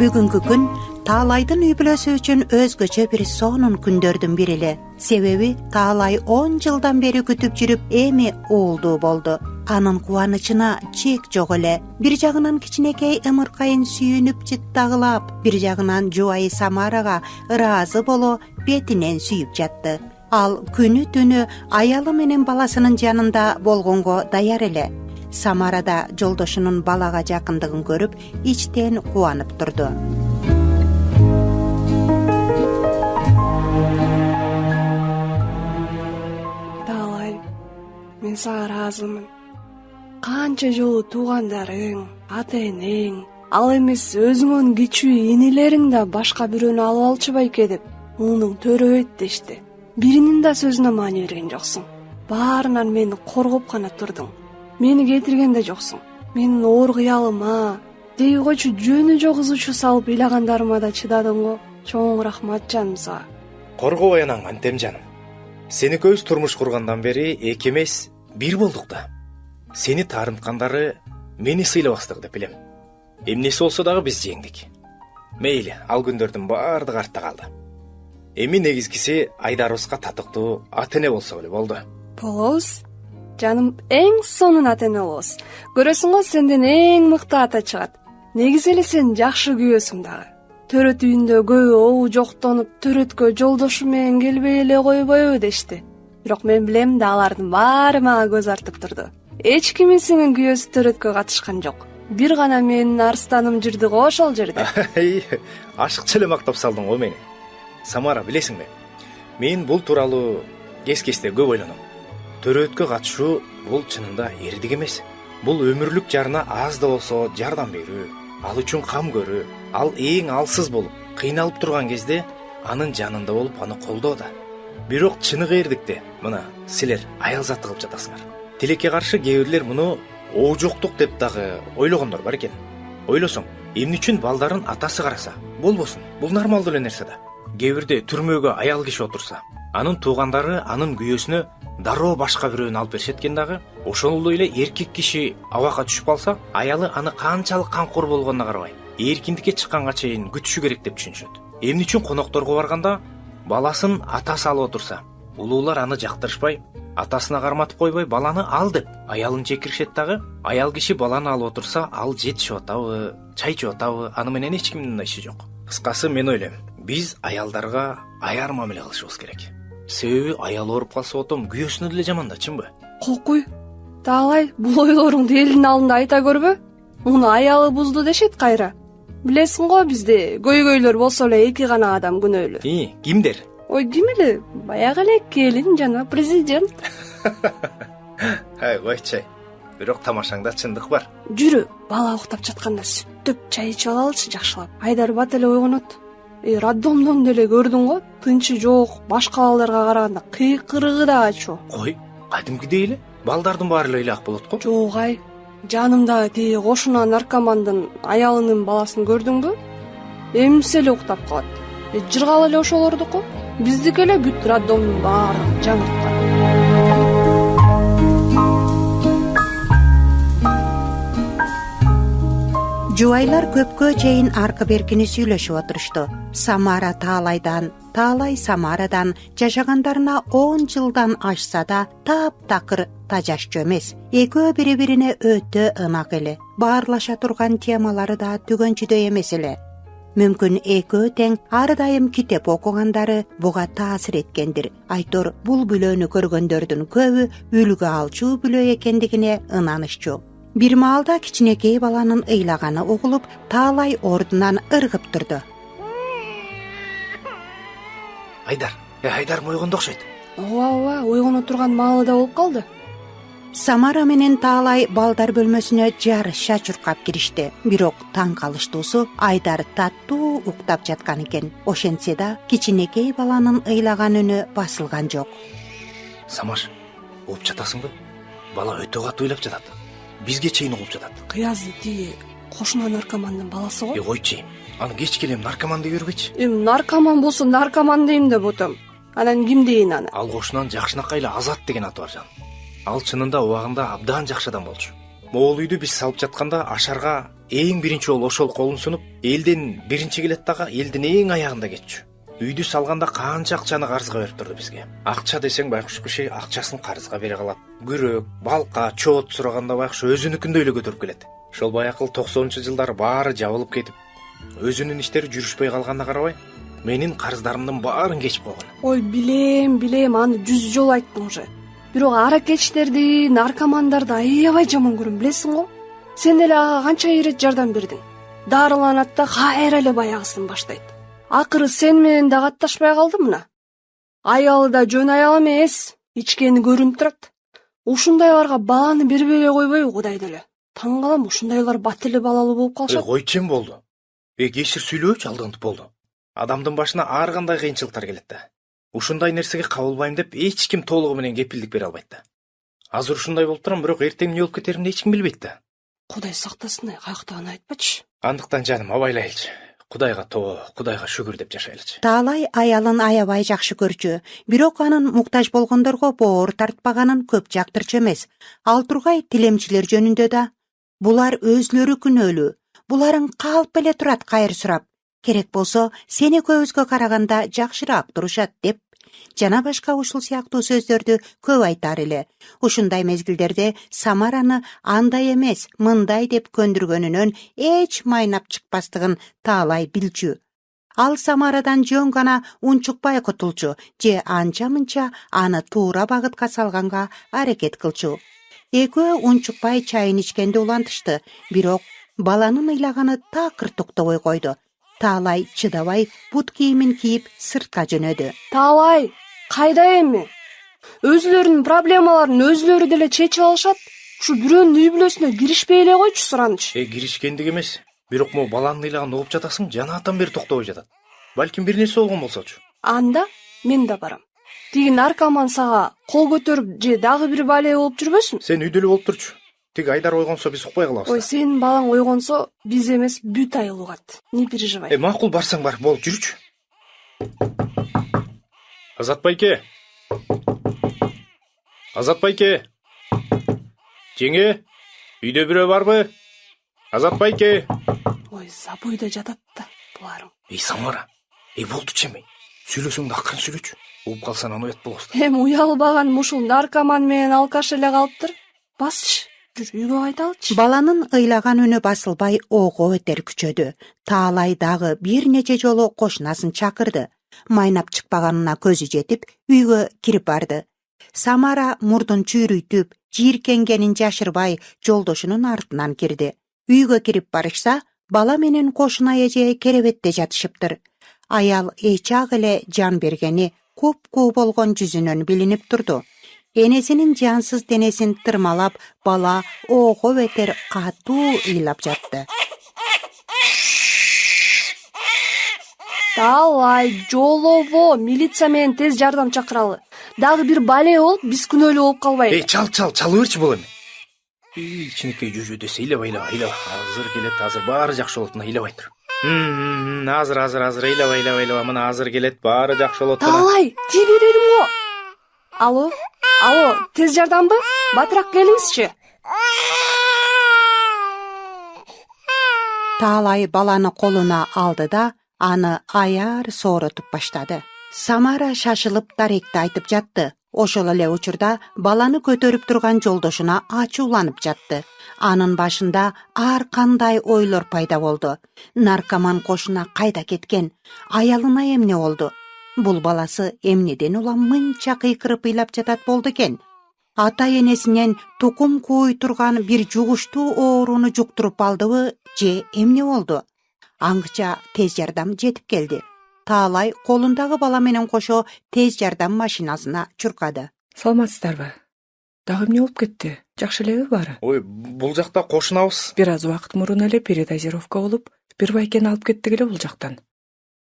Бүгүнкү күн Таалайдын үй бүлөсү үчүн өзгөчө бир сонун күндөрдүн бири эле. Себеби Таалай 10 жылдан бери күтүп жүрүп эми уулдуу болду. Анын кубанычына чек жок эле. Бир жагынан кичинекей ымыркайын сүйүнүп жыттагылап, бир жагынан жубайы Самарага ыраазы боло бетинен сүйүп жатты. Ал күнү түнү аялы менен баласынын жанында болгонго даяр эле. Самара да жолдошунун балага жакындыгын көрүп, ичтен кубанып турду. Таалай, мен сага ыраазымын. Канча жолу туугандарың, ата-энең, ал эмес өзүңөн кичүү инилериң да башка бирөөнү алып алчу байке деп муунуң төрөбөйт дешти. Биринин да сөзүнө маани берген жоксуң. Баарынан мени коргоп гана турдуң. Мени кетирген да жоксуң. Менин оор кыялыма, дей койчу жөнү жок ызычуу салып ыйлагандарыма да чыдадың го. Чоң рахмат жаным сага. Коргобой анаң антем жаным. Сени көз турмуш кургандан бери эки эмес бир болдук да. Сени таарынткандары мени сыйлабастык деп билем. Эмнеси болсо дагы биз жеңдик. Мейли, ал күндөрдүн баардыгы артта калды. Эми негизгиси Айдарыбызга татыктуу ата-эне болсо эле болду. Болобуз. Жаным, эң сонун ата-эне болобуз. Көрөсүң го, сенден эң мыкты ата чыгат. Негизи эле сен жакшы күйөөсүң дагы. Төрөт үйүндө көбү обу жоктонуп, төрөткө жолдошу менен келбей эле койбойбу дешти. Бирок мен билем да алардын баары мага көз артып турду. Эч кимисинин күйөөсү төрөткө катышкан жок. Бир гана менин арстаным жүрдү го ошол жерде. Ашыкча эле мактап салдың го мени. Самара, билесиңби? Мен бул тууралуу кес-кесте көп ойлоном. Төрөткө катышуу бул чынында эрдик эмес. Бул өмүрлүк жарына аз да болсо жардам берүү, ал үчүн кам көрүү, ал эң алсыз болуп, кыйналып турган кезде анын жанында болуп аны колдоо да. Бирок чыныгы эрдикте мына силер аял заты кылып жатасыңар. Тилекке каршы кээ бирлер муну оожоктук деп дагы ойлогондор бар экен. Ойлосоң, эмне үчүн балдарын атасы караса? Болбосун, бул нормалдуу эле нерсе да. Кээ бирде түрмөгө аял киши отурса, анын туугандары анын күйөөсүнө дароо башка бирөөнү алып беришет экен дагы. Ошондой эле эркек киши абакка түшүп калса, аялы аны канчалык камкор болгонуна карабай, эркиндикке чыкканга чейин күтүшү керек деп түшүнүшөт. Эмне үчүн конокторго барганда баласын атасы алып отурса, улуулар аны жактырышпай, атасына карматып койбой, баланы ал деп аялын чекиришет дагы. Аял киши баланы алып отурса, ал жет ичип атабы, чай ичип атабы, аны менен эч кимдин да иши жок. Кыскасы, мен ойлойм, биз аялдарга аяр мамиле кылышыбыз керек. Себеби аял ооруп калса отом күйөөсүнө деле жаман да, чынбы? Кокуй, Таалай, бул ойлоруңду элдин алдында айта көрбө. Муну аялы бузду дешет кайра. Билесиң го, бизде көйгөйлөр болсо эле эки гана адам күнөөлүү. Кимдер? Ой, ким эле? Баягы эле келин жана президент. Койчу. Бирок тамашаңда чындык бар. Жүрү, бала уктап жатканда сүттөп чай ичип алалычы жакшылап. Айдар бат эле ойгонот. Роддомдон деле көрдүң го, тынчы жок, башка балдарга караганда кыйкырыгы да ачуу. Кой, кадимкидей эле балдардын баары эле ыйлак болот го. Жок ай, жанымдагы тиги кошуна наркомандын аялынын баласын көрдүңбү? Эмсе эле уктап калат. Жыргалы эле ошолордуку. Биздики эле бүт роддомдун баарын жаңырткан. Жубайлар көпкө чейин аркы беркини сүйлөшүп отурушту. Самара Таалайдан, Таалай Самарадан жашагандарына 10 жылдан ашса да таптакыр тажашчу эмес. Экөө бири-бирине өтө ынак эле. Баарлаша турган темалары да түгөнчүдөй эмес эле. Мүмкүн экөө тең ар дайым китеп окугандары буга таасир эткендир. Айтор бул бүлөнү көргөндөрдүн көбү үлгү алчу бүлө экендигине ынанышчу. Бир маалда кичинекей баланын ыйлаганы угулуп, Таалай ордунан ыргып турду. Айдар ойгонду окшойт. Ооба, ойгоно турган маалы да болуп калды. Самара менен Таалай балдар бөлмөсүнө жарыша чуркап киришти. Бирок таң калыштуусу Айдар таттуу уктап жаткан экен. Ошентсе да кичинекей баланын ыйлаган үнү басылган жок. Самаш, угуп жатасыңбы? Бала өтө катуу ыйлап жатат. Бизге чейин угуп жатат. Кыязы тиги кошуна наркомандын баласы го. Койчу, аны кеч келем наркоман деп жүрбөйчү. Наркоман болсо наркоман дейм деп отом. Анан ким дейин аны? Ал кошунан жакшынакай эле Азат деген аты бар жан. Ал чынында убагында абдан жакшы адам болчу. Могул үйдү биз салып жатканда ашарга эң биринчи жолу ошол колун сунуп, элден биринчи келет дагы, элдин эң аягында кетчү. Үйдү салганда канча акчаны карызга берип турду бизге. Акча десең байкуш киши акчасын карызга бере калат. Күрөк, балка, чоот сураганда байкуш өзүнүкүндөй эле көтөрүп келет. Ошол баякыл 90-жылдары баары жабылып кетип, өзүнүн иштери жүрүшпөй калганына карабай, менин карыздарымдын баарын кечип койгон. Ой, билем, аны 100 жолу айттым уже. Бирок аракечтерди, наркомандарды аябай жаман көрөм, билесиң го? Сен эле ага канча ирет жардам бердиң. Дарыланат да кайра эле баягысын баштайт. Акыры сен менен да катташпай калды мына. Аялы да жөн аял эмес, ичкени көрүнүп турат. Ушундайларга баланы бербей эле койбойбу Кудайды эле. Таң калам, ушундайлар бат эле балалуу болуп калышат. Койчем болду. Кесир сүйлөөчү алдынтып болду. Адамдын башына ар кандай кыйынчылыктар келет да. Ушундай нерсеге кабылбайм деп эч ким толугу менен кепилдик бере албайт да. Азыр ушундай болуп турам, бирок эртең эмне болуп кетеримди эч ким билбейт да. Кудай сактасын, каяктагын айтпачы. Андыктан жаным абайлайлычы. Кудайга тоо, Кудайга шүгүр деп жашайлычы. Таалай аялын аябай жакшы көрчү, бирок анын муктаж болгондорго боор тартпаганын көп жактырчу эмес. Ал тургай тилемчилер жөнүндө да. Булар өзлөрү күнөөлүү. Буларың калп эле турат кайыр сурап. Керек болсо, сени көбүзгө караганда жакшыраак турушат деп жана башка ушул сыяктуу сөздөрдү көп айтар эле. Ушундай мезгилдерде Самараны андай эмес, мындай деп көндүргөнүнөн эч майнап чыкпастыгын Таалай билчү. Ал Самарадан жөн гана унчукпай кутулчу же анча-мынча аны туура багытка салганга аракет кылчу. Экөө унчукпай чайын ичкенде улантышты, бирок баланын ыйлаганы такыр токтобой койду. Таалай чыдабай бут кийимин кийип сыртка жөнөдү. Таалай, кайда эми? Өзүлөрүнүн проблемаларын өзүлөрү деле чечип алышат. Ушу бирөөнүн үй бүлөсүнө киришпей эле койчу сураныч. Киришкендик эмес. Бирок могу баланын ыйлагын угуп жатасың, жанаатан бери токтобой жатат. Балким бир нерсе болгон болсочу. Анда мен да барам. Тиги наркоман сага кол көтөрүп же дагы бир бале болуп жүрбөсүн? Сен үйдө эле болуп турчу. Тиги Айдар ойгонсо биз укпай калабыз. Ой, сенин балаң ойгонсо биз эмес бүт айыл угат. Не переживай. Макул, барсаң бар, болуп жүрүчү. Азат байке. Азат байке. Жеңе, үйдө бирөө барбы? Азат байке. Ой, забойда жатат да буларың. Самара, болду чеми. Сүйлөсөң да акырын сүйлөчү. Угуп калсаң анан уят болобуз. Уялбаган ушул наркоман менен алкаш эле калыптыр. Басчы, жүр үйгө кайталычы. Баланын ыйлаган үнү басылбай ого бетер күчөдү. Таалай дагы бир нече жолу кошунасын чакырды. Майнап чыкпаганына көзү жетип, үйгө кирип барды. Самара мурдун чүйрүйтүп, жийиркенгенин жашырбай жолдошунун артынан кирди. Үйгө кирип барышса, бала менен кошуна эже керебетте жатышыптыр. Аял эчак эле жан бергени куп-куу болгон жүзүнөн билинип турду. Энесинин жансыз денесин тырмалап, бала ого бетер катуу ыйлап жатты. Таалай, жолово, милиция менен тез жардам чакыралы. Дагы бир бале болуп, биз күнөөлүү болуп калбайлы. Чал берчи бол эми. Кичинекей жүзү десе ыйлабай. Азыр келет, азыр баары жакшы болот, мына ыйлабай тур. Азыр ыйлаба. Мына азыр келет, баары жакшы болот. Таалай, тиги дедим го. Алло, тез жардамбы? Батыраак келиңизчи. Таалай баланы колуна алды да, аны аяр сооротуп баштады. Самара шашылып даректи айтып жатты. Ошол эле учурда баланы көтөрүп турган жолдошуна ачууланып жатты. Анын башында ар кандай ойлор пайда болду. Наркоман кошуна кайда кеткен? Аялына эмне болду? Бул баласы эмнеден улам мынча кыйкырып ыйлап жатат болду экен? Ата-энесинен тукум кууй турган бир жугуштуу ооруну жуктуруп алдыбы же эмне болду? Аңгыча тез жардам жетип келди. Таалай колундагы бала менен кошо тез жардам машинасына чуркады. Саламатсыздарбы? Дагы эмне болуп кетти? Жакшы элеби баары? Ой, бул жакта кошунабыз. Бир аз убакыт мурун эле передозировка болуп, бир байкени алып кеттик эле бул жактан.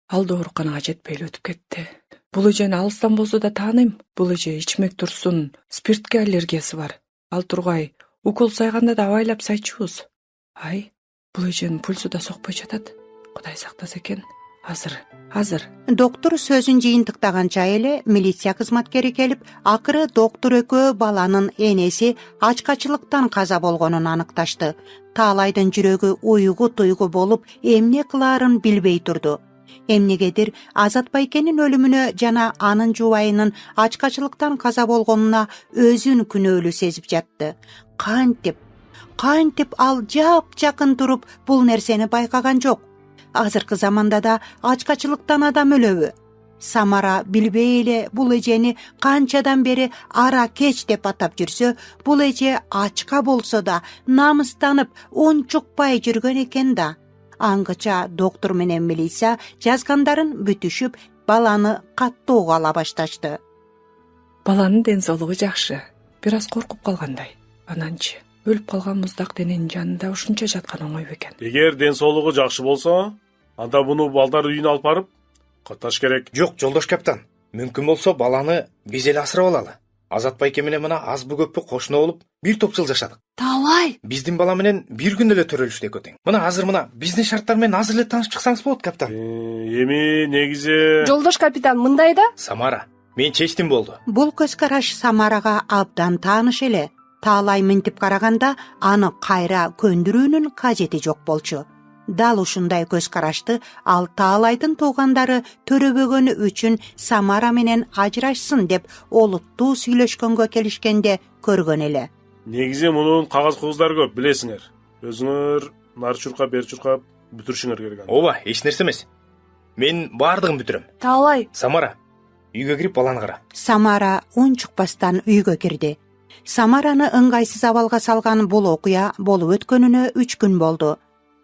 Ал дооруканага жетпей эле өтүп кетти. Бул эжени алыстан болсо да тааныйм. Бул эже ичмек турсун, спиртке аллергиясы бар. Ал тургай укол сайганда да абайлап сайчубуз. Бул эженин пульсу да сокпой жатат. Кудай сактаса экен. Азыр азыр. Доктор сөзүн жыйынтыктаганча эле милиция кызматкери келип, акыры доктор экөө баланын энеси ачкачылыктан каза болгонун аныкташты. Таалайдын жүрөгү уйгу туйгу болуп, эмне кылаарын билбей турду. Эмнегедир Азат байкенин өлүмүнө жана анын жубайынын ачкачылыктан каза болгонуна өзүн күнөөлүү сезип жатты. Кантип ал жакын туруп бул нерсени байкаган жок. Азыркы заманда да ачкачылыктан адам өлөбү? Самара билбей эле бул эжени канчадан бери ара кеч деп атап жүрсө, бул эже ачка болсо да намыстанып унчукпай жүргөн экен да. Аңгыча доктор менен милиция жазгандарын бүтүшүп, баланы каттуу ала башташты. Баланын ден соолугу жакшы, бир аз коркуп калгандай. Ананчы өлүп калган муздак дененин жанында ушунча жаткан оңой бекен. Эгер ден соолугу жакшы болсо, анда буну балдар үйүнө алып барып катташ керек. Жок, жолдош капитан. Мүмкүн болсо баланы биз эле асырап алалы. Азат байке менен мына азбы көппү кошуна болуп, бир топ жыл жашадык. Таалай, Биздин бала менен бир күн эле төрөлүштү экөө тең. Мына азыр биздин шарттар менен азыр эле таанышып чыксаңыз болот, капитан. Эми негизи жолдош капитан, мындай да. Самара, мен чечтим болду. Бул көз караш Самарага абдан тааныш эле. Таалай мынтип караганда аны кайра көндүрүүнүн кажети жок болчу. Дал ушундай көз карашты ал Таалайдын туугандары төрөбөгөнү үчүн Самара менен ажырашсын деп олуттуу сүйлөшкөнгө келишкенде көргөн эле. негизи мунун кагаз кугуздары көп, билесиңер. Өзүңөр нар чуркап, бер чуркап бүтүрүшүңөр керек. Ооба, эч нерсе эмес. Мен баардыгын бүтүрөм. Таалай, Самара, үйгө кирип баланы кара. Самара унчукпастан үйгө кирди. Самараны ыңгайсыз абалга салган бул окуя болуп өткөнүнө 3 күн болду.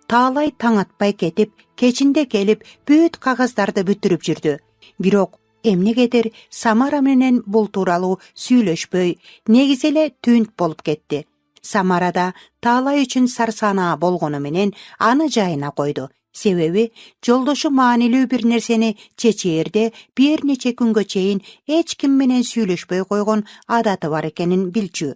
Таалай таң атпай кетип, кечинде келип, бүт кагаздарды бүтүрүп жүрдү. Бирок эмнегедир Самара менен бул тууралуу сүйлөшпөй, негизи эле түнт болуп кетти. Самара да Таалай үчүн сарсанаа болгону менен аны жайына койду. Себеби жолдошу маанилүү бир нерсени чечээрде бир нече күнгө чейин эч ким менен сүйлөшпөй койгон адаты бар экенин билчү.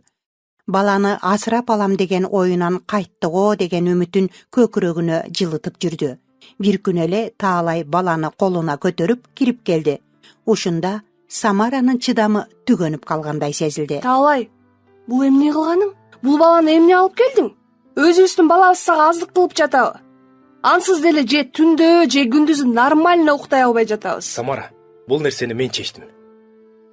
Баланы асырап алам деген оюнан кайтты го деген үмүтүн көкүрөгүнө жылытып жүрдү. Бир күн эле Таалай баланы колуна көтөрүп кирип келди. Ушунда Самаранын чыдамы түгөнүп калгандай сезилди. Таалай, бул эмне кылганың? Бул баланы эмне алып келдиң? Өзүбүздүн балабыз сага аздык кылып жатабы? Ансыз деле же түндө же күндүзү нормально уктай албай жатабыз. Самара, бул нерсени мен чечтим.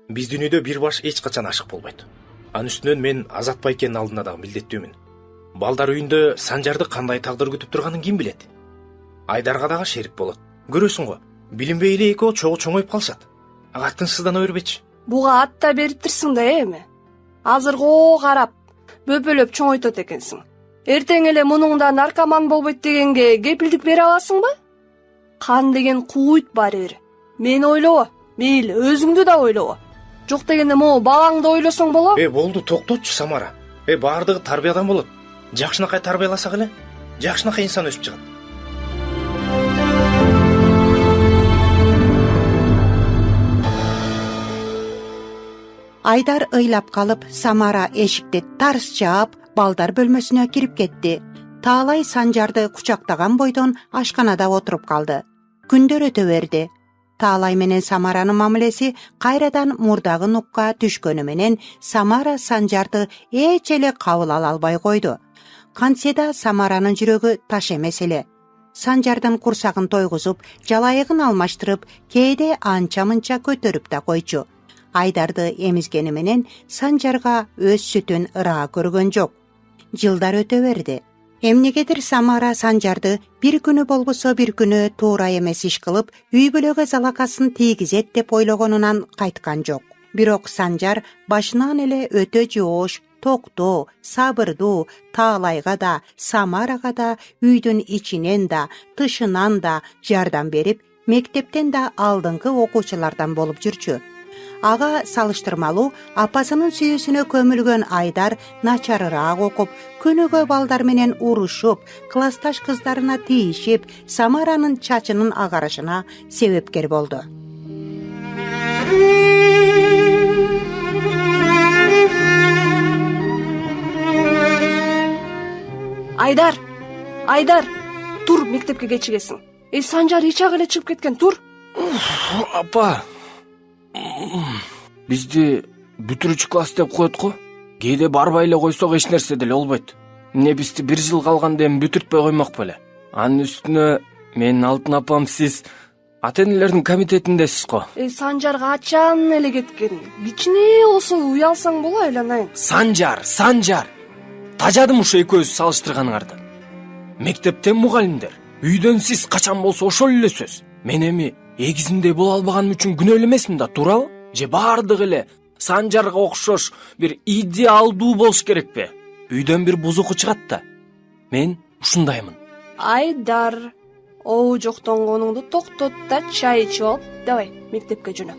Биз дүйнөдө бир баш эч качан ашык болбойт. Анын үстүнөн мен Азат байкенин алдында дагы милдеттүүмүн. Балдар үйүндө Санжарды кандай тагдыр күтүп турганын ким билет? Айдарга дагы шерик болот. Көрөсүң го, билинбей эле экөө чогуу чоңоюп калышат. Ага тынчсыздана бербечи. Буга атта бериптирсиң да эми. Азырго карап бөпөлөп чоңойтот экенсиң. Эртең эле мунуңда наркоман болбойт дегенге кепилдик бере аласыңбы? Кан деген куйт барыбир. Мени ойлобо, мейли өзүңдү да ойлобо. Жок дегенде могу балаңды ойлосоң болот. Болду, токтотчу Самара. Баардыгы тарбиядан болот. Жакшынакай тарбияласак эле, жакшынакай инсан өсүп чыгат. Айдар ыйлап калып, Самара эшикти тарс жаап, балдар бөлмөсүнө кирип кетти. Таалай Санжарды кучактаган бойдон ашканада отуруп калды. Күндөр өтө берди. Таалай менен Самаранын мамилеси кайрадан мурдагы нукка түшкөнү менен Самара Санжарды эч эле кабыл ала албай койду. Кантсе да Самаранын жүрөгү таш эмес эле. Санжардын курсагын тойгузуп, жалайыгын алмаштырып, кээде анча-мынча көтөрүп да койчу. Айдарды эмизгени менен Санжарга өз сүтүн ыраа көргөн жок. Жылдар өтө берди. Эмнегедир Самара Санжарды бир күнү болбосо бир күнү туура эмес иш кылып, үй бүлөгө залакасын тийгизет деп ойлогонунан кайткан жок. Бирок Санжар башынан эле өтө жоош, токтоо, сабырдуу, Таалайга да, Самарага да, үйдүн ичинен да, тышынан да жардам берип, мектептен да алдыңкы окуучулардан болуп жүрчү. Ага салыштырмалуу апасынын сүйүүсүнө көмүлгөн Айдар начарыраак окуп, күнүгө балдар менен урушуп, классташ кыздарына тийишип, Самаранын чачынын агарышына себепкер болду. Айдар, тур, мектепке кечигесиң. Санжар ичак эле чыгып кеткен, тур. Апа, бизди бүтүрүүчү класс деп коет го. Кээде барбай эле койсок эч нерсе деле болбойт. Эмне бизди 1 жыл калганда эми бүтүртпөй коймок беле? Анын үстүнө менин алтын апам сиз ата энелердин комитетиндесиз го. Санжар качан эле кеткен? Кичине болсо уялсаң боло айланайын. Санжар. Тажадым ушу экөөбүз салыштырганыңарды. Мектепте мугалимдер, үйдөн сиз качан болсо ошол эле сөз. Мен эми эгизимдей боло албаганым үчүн күнөөлүү эмесмин да, туурабы? Же баардыгы эле Санжарга окшош бир идеалдуу болуш керекпи? Үйдөн бир бузуку чыгат да. Мен ушундаймын. Айдар, оу жоктонгонуңду токтот да чай ичип алып, давай мектепке жөнө.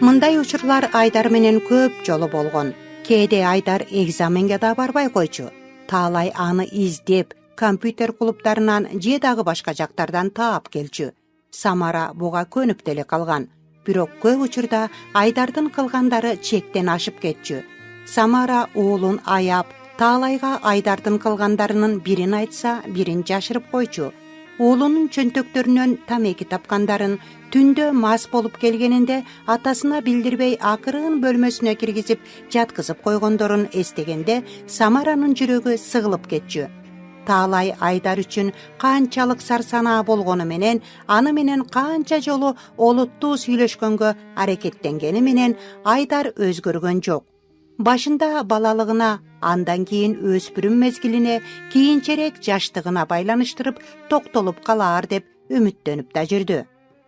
Мындай учурлар Айдар менен көп жолу болгон. Кээде Айдар экзаменге да барбай койчу. Таалай аны издеп, компьютер клубтарынан же дагы башка жактардан таап келчү. Самара буга көнүп деле калган. Бирок көп учурда Айдардын кылгандары чектен ашып кетчү. Самара уулун аяп, Таалайга Айдардын кылгандарынын бирин айтса, бирин жашырып койчу. Уулунун чөнтөктөрүнөн тамеки тапкандарын, түндө мас болуп келгенинде атасына билдирбей акырын бөлмөсүнө киргизип, жаткызып койгондорун эстегенде Самаранын жүрөгү сыгылып кетчү. Таалай Айдар үчүн канчалык сарсанаа болгону менен, аны менен канча жолу олуттуу сүйлөшкөнгө аракеттенгени менен Айдар өзгөргөн жок. Башында балалыгына, андан кийин өспүрүм мезгилине, кийинчерээк жаштыгына байланыштырып токтолуп калаар деп үмүттөнүп да жүрдү.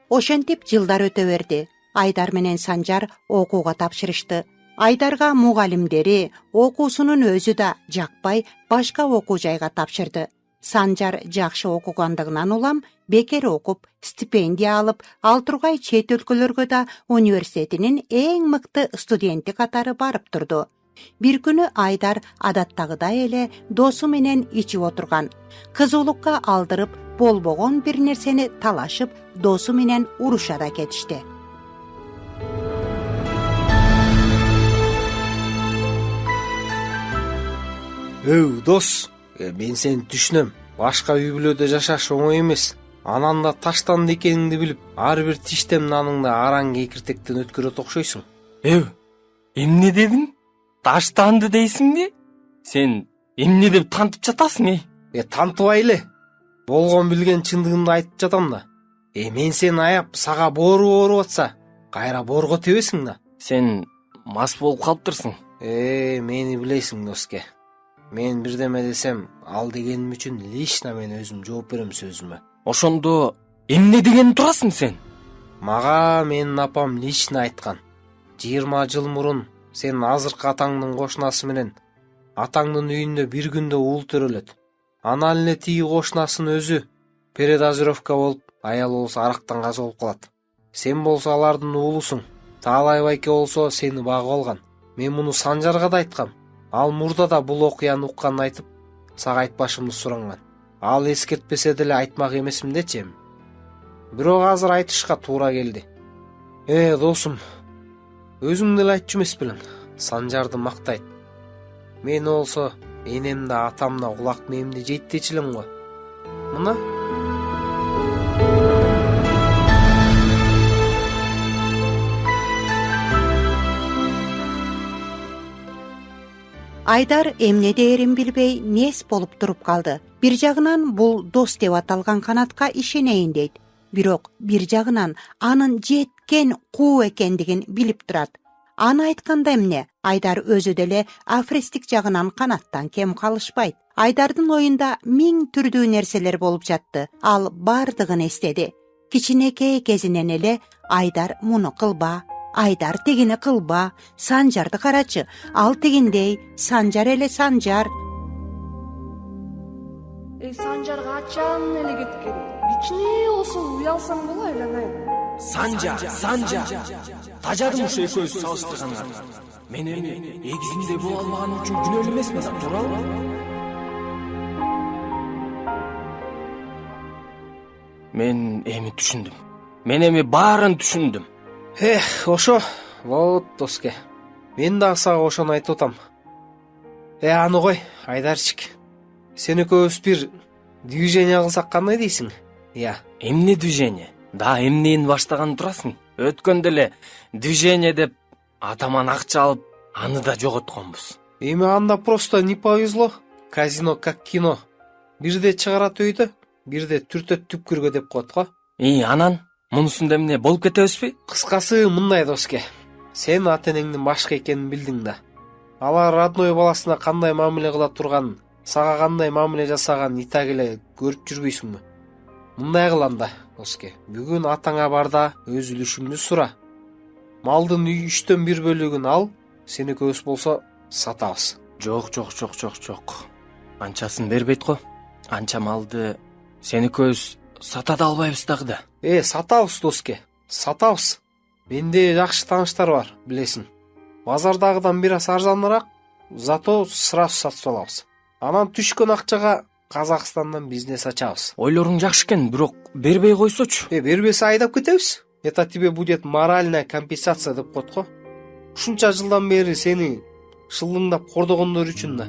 Ошентип жылдар өтө берди. Айдар менен Санжар окууга тапшырышты. Айдарга мугалимдери, окуусунун өзү да жакпай, башка окуу жайга тапшырды. Санжар жакшы окугандыгынан улам бекер окуп, стипендия алып, ал тургай чет өлкөлөргө да университетинин эң мыкты студенти катары барып турду. Бир күнү Айдар адаттагыдай эле досу менен ичип отурган. Кызуулукка алдырып, болбогон бир нерсени талашып, досу менен уруша да кетишти. Дос, мен сени түшүнөм. Башка үй бүлөдө жашаш оңой эмес. Анан да таштанды экениңди билип, ар бир тиштем наныңды араң кекиртектен өткөрөт окшойсуң. Эмне дедиң? Таштанды дейсиңби? Сен эмне деп тантып жатасың, Тантыбай эле. Болгон билген чындыгымды айтып жатам да. Мен сени аяп, сага боору ооруп атса, кайра боорго тебесиң да. Сен мас болуп калыптырсың. Мени билесиң, доске. Мен бирдеме десем, ал дегеним үчүн лично мен өзүм жооп берем сөзүмө. Ошондо эмне деген турасың сен? Мага менин апам лично айткан. 20 жыл мурун сен азыркы атаңдын кошунасы менен атаңдын үйүндө бир күндө уул төрөлөт. Анан эле тиги кошунасынын өзү передозировка болуп, аял болсо арактан каза болуп калат. Сен болсо алардын уулусуң. Таалай байке болсо сени багып алган. Мен муну Санжарга да айткам. Ал мурда да бул окуяны укканын айтып, сага айтпашымды суранган. Ал эскертпесе деле айтмак эмесминдечи эми. Бирок азыр айтышка туура келди. Досум, өзүң деле айтчу эмес белең? Санжарды мактайт. Мен болсо энем да атам да кулак мээмди жейт дечи элем го. Мына Айдар эмне дээрин билбей нес болуп туруп калды. Бир жагынан бул дос деп аталган канатка ишенейин дейт. Бирок бир жагынан анын жеткен куу экендигин билип турат. Аны айтканда эмне? Айдар өзү деле афристик жагынан канаттан кем калышпайт. Айдардын оюнда 1000 түрдүү нерселер болуп жатты. Ал бардыгын эстеди. Кичинекей кезинен эле Айдар муну кылба, Айдар тигини кылба, Санжарды карачы, ал тигиндей, Санжар эле Санжар. Санжар качан эле кеткен? Кичине болсо уялсаң боло айланайын. Санжар. Тажадым ушу экөөбүз салыштырганыңарды. Мен эми эгизимдей боло албаганым үчүн күнөөлүү эмесмин да, туурабы? Мен эми түшүндүм. Мен эми баарын түшүндүм. Ошо, вот доске. Мен дагы сага ошону айтып атам. Аны кой, Айдарчик. Сен экөөбүз бир движение кылсак кандай дейсиң? Эмне движение? Да эмнени баштаган турасың? Өткөндө эле движение деп атаман акча алып, аны да жоготконбуз. Эми анда просто не повезло. Казино как кино. Бирде чыгарат өйдө, бирде түртөт түпкүргө деп коет го. Анан мунусунда эмне болуп кетебизби? Кыскасы мындай доске. Сен ата энеңдин башка экенин билдиң да. Алар родной баласына кандай мамиле кыла турганын, сага кандай мамиле жасаган и так эле көрүп жүрбөйсүңбү? Мындай кыл анда, доске. Бүгүн атаңа бар да өз үлүшүңдү сура. Малдын 3/1 бөлүгүн ал, сенекөбүз болсо сатабыз. Жок. Анчасын бербейт го. Анча малды сенекөбүз сата да албайбыз дагы да. Сатабыз доске. Сатабыз. Менде жакшы тааныштар бар, билесиң. Базардагыдан бир аз арзаныраак, зато сразу сатып алабыз. Анан түшкөн акчага Казакстандан бизнес ачабыз. Ойлоруң жакшы экен, бирок бербей койсочу. Бербесе айдап кетебиз. Это тебе будет моральная компенсация деп коет го. Ушунча жылдан бери сени шылдыңдап кордогондор үчүн да.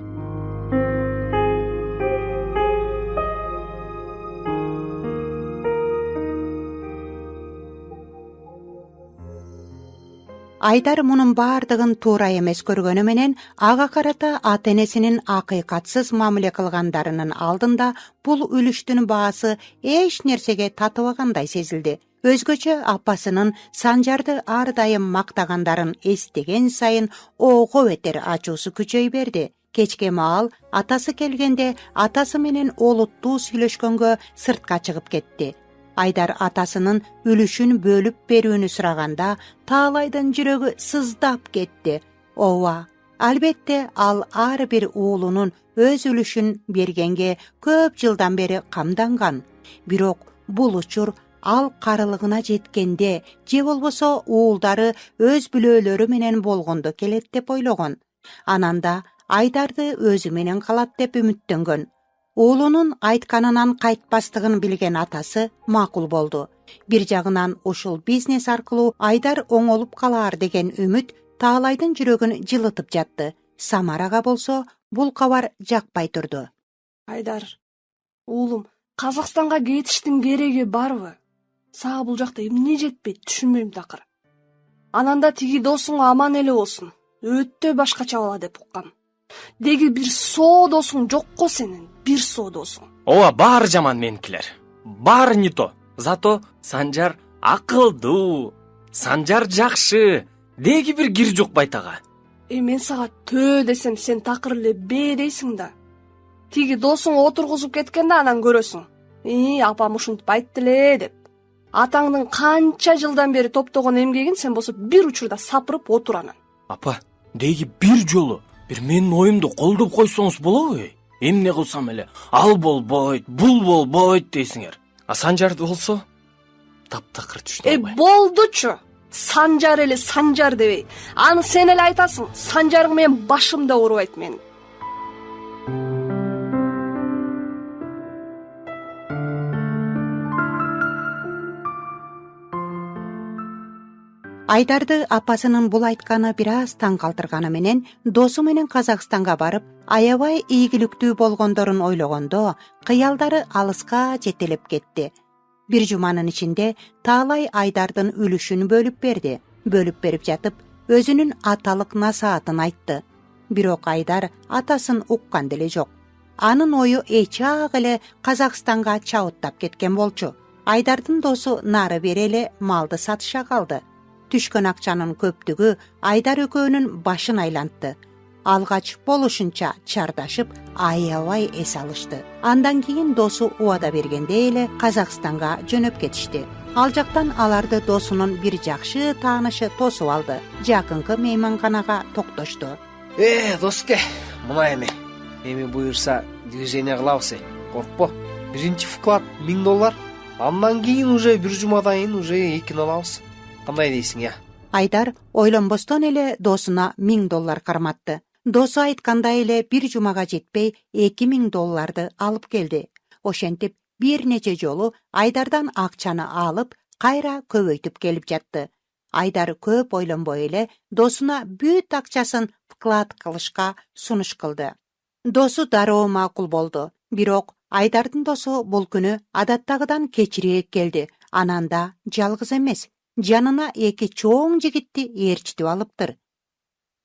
Айдар мунун баардыгын туура эмес көргөнү менен ага карата ата энесинин акыйкатсыз мамиле кылгандарынын алдында бул үлүштүн баасы эч нерсеге татыбагандай сезилди. Өзгөчө апасынын Санжарды ар дайым мактагандарын эстеген сайын ого бетер ачуусу күчөй берди. Кечке маал атасы келгенде атасы менен олуттуу сүйлөшкөнгө сыртка чыгып кетти. Айдар атасынын үлүшүн бөлүп берүүнү сураганда Таалайдын жүрөгү сыздап кетти. Ооба, албетте ал ар бир уулунун өз үлүшүн бергенге көп жылдан бери камданган. Бирок бул учур ал карылыгына жеткенде же болбосо уулдары өз бүлөлөрү менен болгондо келет деп ойлогон. Ананда Айдарды өзү менен калат деп үмүттөнгөн. Уулунун айтканынан кайтпастыгын билген атасы макул болду. Бир жагынан ушул бизнес аркылуу Айдар оңолуп калаар деген үмүт Таалайдын жүрөгүн жылытып жатты. Самарага болсо бул кабар жакпай турду. Айдар, уулум, Казакстанга кетиштин кереги барбы? Сага бул жакта эмне жетпейт, түшүнбөйм такыр. Ананда тиги досуң аман эле болсун. Өтө башкача бала деп уккам. Деги бир соо досуң жокко сенин, бир соо досуң. Ооба, баары жаман меникилер. Баары не то. Зато Санжар акылдуу. Санжар жакшы. Деги бир кири жок байтага. Мен сага төө десем сен такыр эле бээ дейсиң да. Тиги досуң отургузуп кеткенде анан көрөсүң. Апам ушинтип айтты эле деп. Атаңдын канча жылдан бери топтогон эмгегин сен болсо бир учурда сапырып отур анан. Апа, деги бир жолу бир менин оюмду колдоп койсоңуз болобу? Эмне кылсам эле ал болбойт, бул болбойт дейсиңер. А Санжарды болсо таптакыр түшүнө албайм. Болдучу. Санжар эле Санжар дебей. Аны сен эле айтасың. Санжарың менен башым да оорубайт менин. Айдарды апасынын бул айтканы бир аз таң калтырганы менен досу менен Казакстанга барып, аябай ийгиликтүү болгондорун ойлогондо, кыялдары алыска жетелеп кетти. Бир жуманын ичинде Таалай Айдардын үлүшүн бөлүп берди. Бөлүп берип жатып, өзүнүн аталык насаатын айтты. Бирок Айдар атасын уккан деле жок. Анын ою эчак эле Казакстанга чабыттап кеткен болчу. Айдардын досу нары бери эле малды сатыша калды. Түшкөн акчанын көптүгү Айдар экөөнүн башын айлантты. Алгач болушунча чардашып, аябай эс алышты. Андан кийин досу убада бергенде эле Казакстанга жөнөп кетишти. Ал жактан аларды досунун бир жакшы таанышы тосуп алды. Жакынкы мейманканага токтошту. Доске, мына эми буюрса движение кылабыз. Коркпо. Биринчи вклад $1000. Андан кийин уже бир жумадан кийин уже экин алабыз. Кандай дейсиң, Айдар ойлонбостон эле досуна $1000 карматты. Досу айткандай эле бир жумага жетпей $2000 алып келди. Ошентип бир нече жолу Айдардан акчаны алып, кайра көбөйтүп келип жатты. Айдар көп ойлонбой эле досуна бүт акчасын вклад кылышка сунуш кылды. Досу дароо макул болду. Бирок Айдардын досу бул күнү адаттагыдан кечирээк келди. Анан да жалгыз эмес, жанына 2 чоң жигитти ээрчитип алыптыр.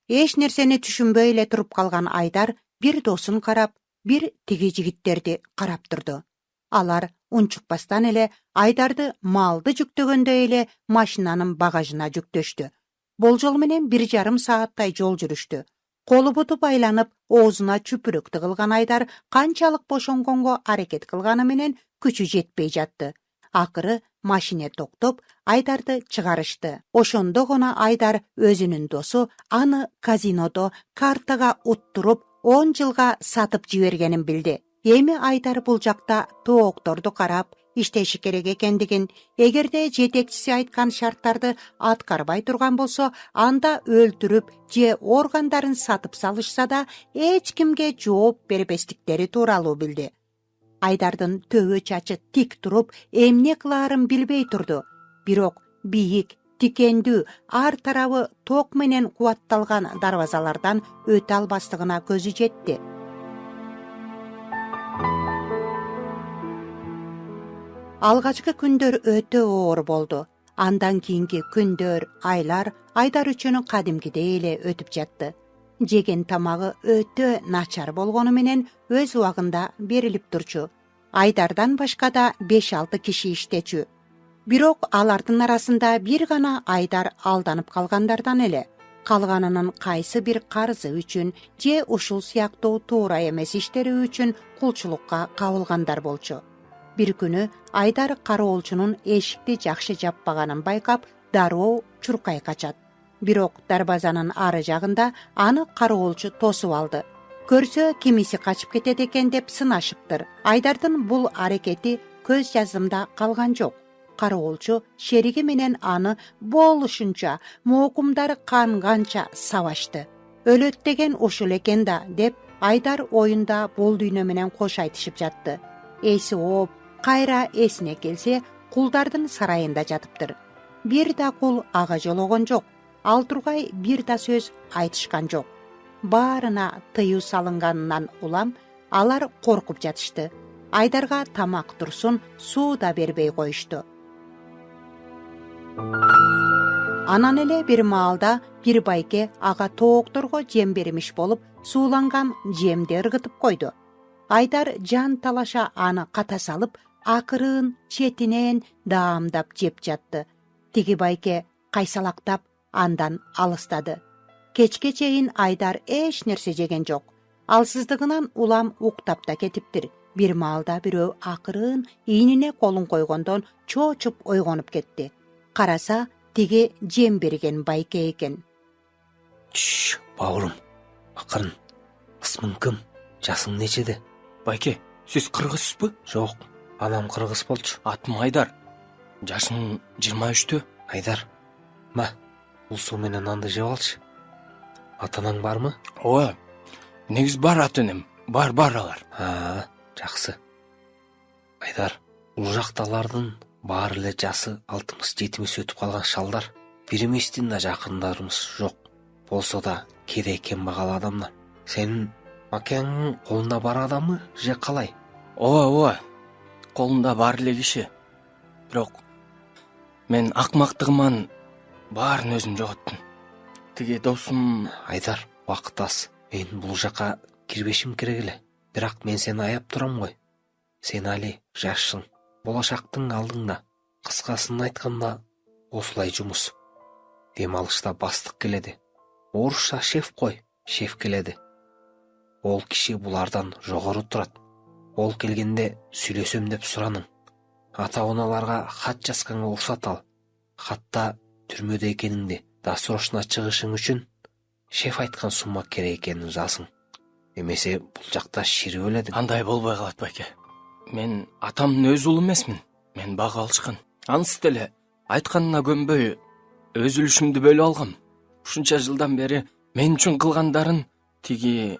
Эч нерсени түшүнбөй эле туруп калган Айдар бир досун карап, бир тиги жигиттерди карап турду. Алар унчукпастан эле Айдарды малды жүктөгөндөй эле машинанын багажына жүктөштү. Болжол менен 1,5 сааттай жол жүрүштү. Колу буту байланып, оозуна чүпүрөк тыгылган Айдар канчалык бошонгонго аракет кылганы менен күчү жетпей жатты. Акыры машине токтоп, Айдарды чыгарышты. Ошондо гана Айдар өзүнүн досу аны казинодо картага уттуруп 10 жылга сатып жибергенин билди. Эми Айдар бул жакта тоокторду карап, иштеши керек экендигин, эгерде жетекчиси айткан шарттарды аткарбай турган болсо, анда өлтүрүп же органдарын сатып салышса да эч кимге жооп бербестиктери тууралуу билди. Айдардын төбө чачы тик туруп, эмне кылаарын билбей турду. Бирок бийик, тикендүү, ар тарабы ток менен кубатталган дарбазалардан өтө албастыгына көзү жетти. Алгачкы күндөр өтө оор болду. Андан кийинки күндөр, айлар Айдар үчүн кадимгидей эле өтүп жатты. Жеген тамагы өтө начар болгону менен өз убагында берилип турчу. Айдардан башка да 5-6 киши иштечү. Бирок алардын арасында бир гана Айдар алданып калгандардан эле. Калганынын кайсы бир карызы үчүн же ушул сыяктуу туура эмес иштери үчүн кулчулукка кабылгандар болчу. Бир күнү Айдар кароолчунун эшикти жакшы жаппаганын байкап, дароо чуркай качат. Бирок дарбазанын ары жагында аны кароолчу тосуп алды. Көрсө кимиси качып кетет экен деп сынашыптыр. Айдардын бул аракети көз жазымда калган жок. Кароолчу шериги менен аны болушунча, моокумдары канганча сабашты. Өлөт деген ушул экен да деп Айдар оюнда бул дүйнө менен кош айтышып жатты. Эси ооп, кайра эсине келсе, кулдардын сарайында жатыптыр. Бир да кул ага жологон жок. Ал тургай бир да сөз айтышкан жок. Баарына тыюу салынганынан улам алар коркуп жатышты. Айдарга тамак турсун, суу да бербей коюшту. Анан эле бир маалда бир байке ага тоокторго жем бермиш болуп, сууланган жемди ыргытып койду. Айдар жан талаша аны ката салып, акырын четинен даамдап жеп жатты. Тиги байке кайсалактап андан алыстады. Кечке чейин Айдар эч нерсе жеген жок. Алсыздыгынан улам уктап да кетиптир. Бир маалда бирөө акырын ийнине колун койгондон чоочуп ойгонуп кетти. Караса, тиги жем берген байке экен. Бауырым, акырын. Ысмың ким? Жасың нечеде? Байке, сиз кыргызсызбы? Жок, анам кыргыз болчу. Атым Айдар. Жашың 23-тө. Айдар, ма, бул суу менен нанды жеп алчы. Атанаң бармы? Ооба. Негиз бар ата-энем. Бар алар. Жакшы. Айдар, бул жакталардын баары эле жасы 60-70 өтүп калган шалдар. Бир эместин да жакындарыбыз жок. Болсо да кээде кембагал адамдар. Сенин макеңнин колунда бар адамы же калай? Ооба. Колунда бар эле киши. Бирок мен акмактыгыман баарын өзүм жоготтум. Тиги досум... Айдар, убакыт аз. Мен бул жака кирбешим керек эле. Бирок мен сени аяп турам го. Сен али жашсың. Болашактын алдыңда. Кыскасын айтканда, осулай жумуш. Дем алышта бастык келеди. Орусча шеф кой, шеф келеди. Ол киши булардан жогору турат. Ол келгенде сүйлөсөм деп сураның. Ата-оналарга хат жазганга уруксат ал. Хатта түрмөдө экениңди, досрочно чыгышың үчүн шеф айткан сумма керек экенин жазың. Эмесе бул жакта ширип өлөдүң. Андай болбой калат байке. Мен атамдын өз уулу эмесмин. Мен бага алышкан. Анысы деле айтканына көнбөй өз үлүшүмдү бөлүп алгам. Ушунча жылдан бери мен үчүн кылгандарын тиги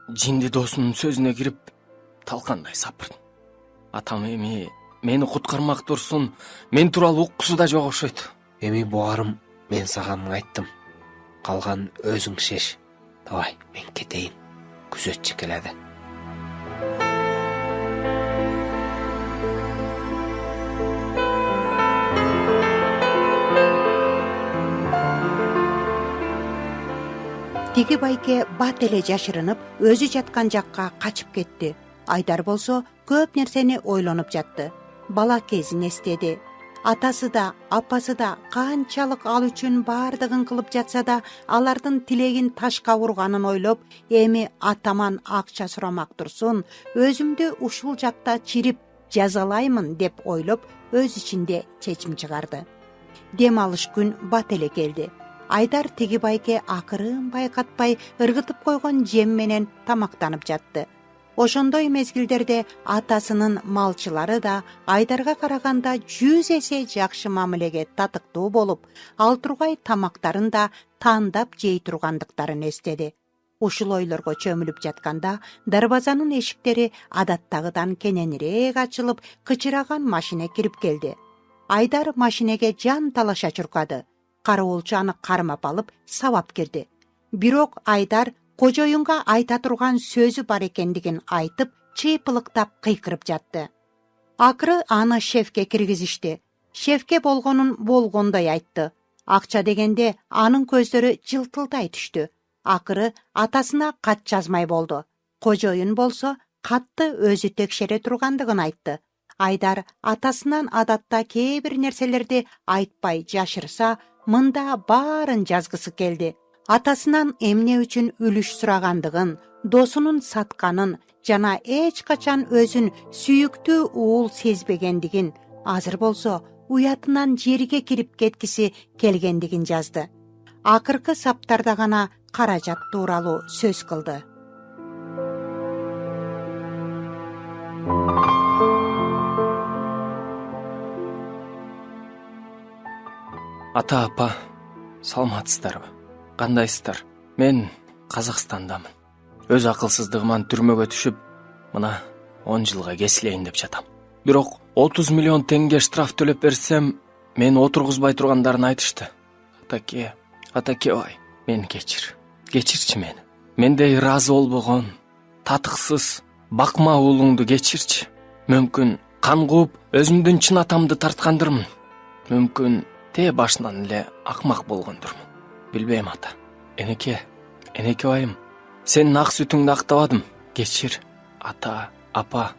жинди досунун сөзүнө кирип талкандай сапырдым. Атам эми мени куткармак турсун, мен тууралуу уккусу да жок окшойт. Эми буарым мен саган айттым. Калган өзүң шеш. Давай, мен кетейин. Күзөтчү келеди. тиги байке бат эле жашырынып өзү жаткан жакка качып кетти. Айдар болсо көп нерсени ойлонуп жатты. Бала кезин эстеди. Атасы да, апасы да канчалык ал үчүн бардыгын кылып жатса да, алардын тилегин ташка урганын ойлоп, эми атаман акча сурамак турсун, өзүмдү ушул жакта чирип жазалаймын деп ойлоп, өз ичинде чечим чыгарды. Дем алыш күн бат эле келди. Айдар тиги байке акырын байкатпай ыргытып койгон жем менен тамактанып жатты. Ошондой мезгилдерде атасынын малчылары да Айдарга караганда 100 эсе жакшы мамилеге татыктуу болуп, ал тургай тамактарын да тандап жей тургандыктарын эстеди. Ушул ойлорго чөмүлүп жатканда дарбазанын эшиктери адаттагыдан кененирээк ачылып, кычыраган машине кирип келди. Айдар машинеге жан талаша чуркады. Кароолчу аны кармап алып сабап кирди. Бирок Айдар кожоюнга айта турган сөзү бар экендигин айтып, чыйпылыктап кыйкырып жатты. Акыры аны шефке киргизишти. Шефке болгонун болгондой айтты. Акча дегенде анын көздөрү жылтылдай түштү. Акыры атасына кат жазмай болду. Кожоюн болсо катты өзү текшере тургандыгын айтты. Айдар атасынан адатта кээ бир нерселерди айтпай жашырса, мында баарын жазгысы келди. Атасынан эмне үчүн үлүш сурагандыгын, досунун сатканын жана эч качан өзүн сүйүктүү уул сезбегендигин, азыр болсо уятынан жерге кирип кеткиси келгендигин жазды. Акыркы саптарда гана каражат тууралуу сөз кылды. Ата, апа, саламатсыздарбы? Кандайсыздар? Мен Казакстандамын. Өз акылсыздыгыман түрмөгө түшүп, мына 10 жылга кесилейин деп жатам. Бирок 30 миллион теңге штраф төлөп берсем, мен отургузбай тургандарын айтышты. Атаке бай, мени кечирчи мени. Мендей ыраазы болбогон, татыксыз, бакма уулуңду кечирчи. Мүмкүн кан кууп, өзүмдүн чын атамды тарткандырмын. Мүмкүн те башынан эле акмак болгондурмун. Билбейм ата. Энеке байым, сенин ак сүтүңдү актабадым. Кечир, ата, апа.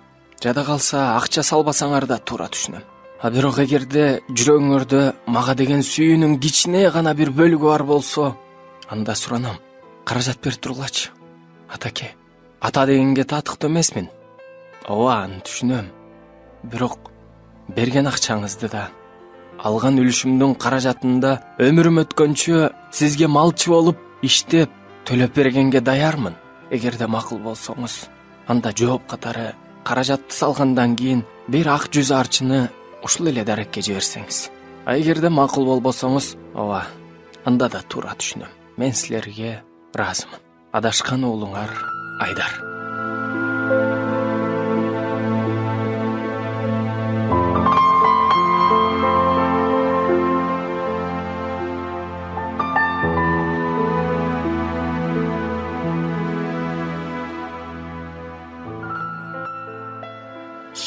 Жада калса акча салбасаңар да туура түшүнөм. Бирок эгерде жүрөгүңөрдө мага деген сүйүүнүн кичине гана бир бөлүгү бар болсо, анда суранам. Каражат берип тургулачы. Атаке, ата дегенге татыктуу эмесмин. Ооба, аны түшүнөм. Бирок берген акчаңызды да, алган үлүшүмдүн каражатында өмүрүм өткөнчө сизге малчы болуп, иштеп, төлөп бергенге даярмын. Эгерде макул болсоңуз, анда жооп катары каражатты салгандан кийин бир ак жүз арчыны ушул эле дарекке жиберсеңиз. Эгерде макул болбосоңуз, ооба, анда да туура түшүнөм. Мен силерге ыраазымын. Адашкан уулуңар Айдар.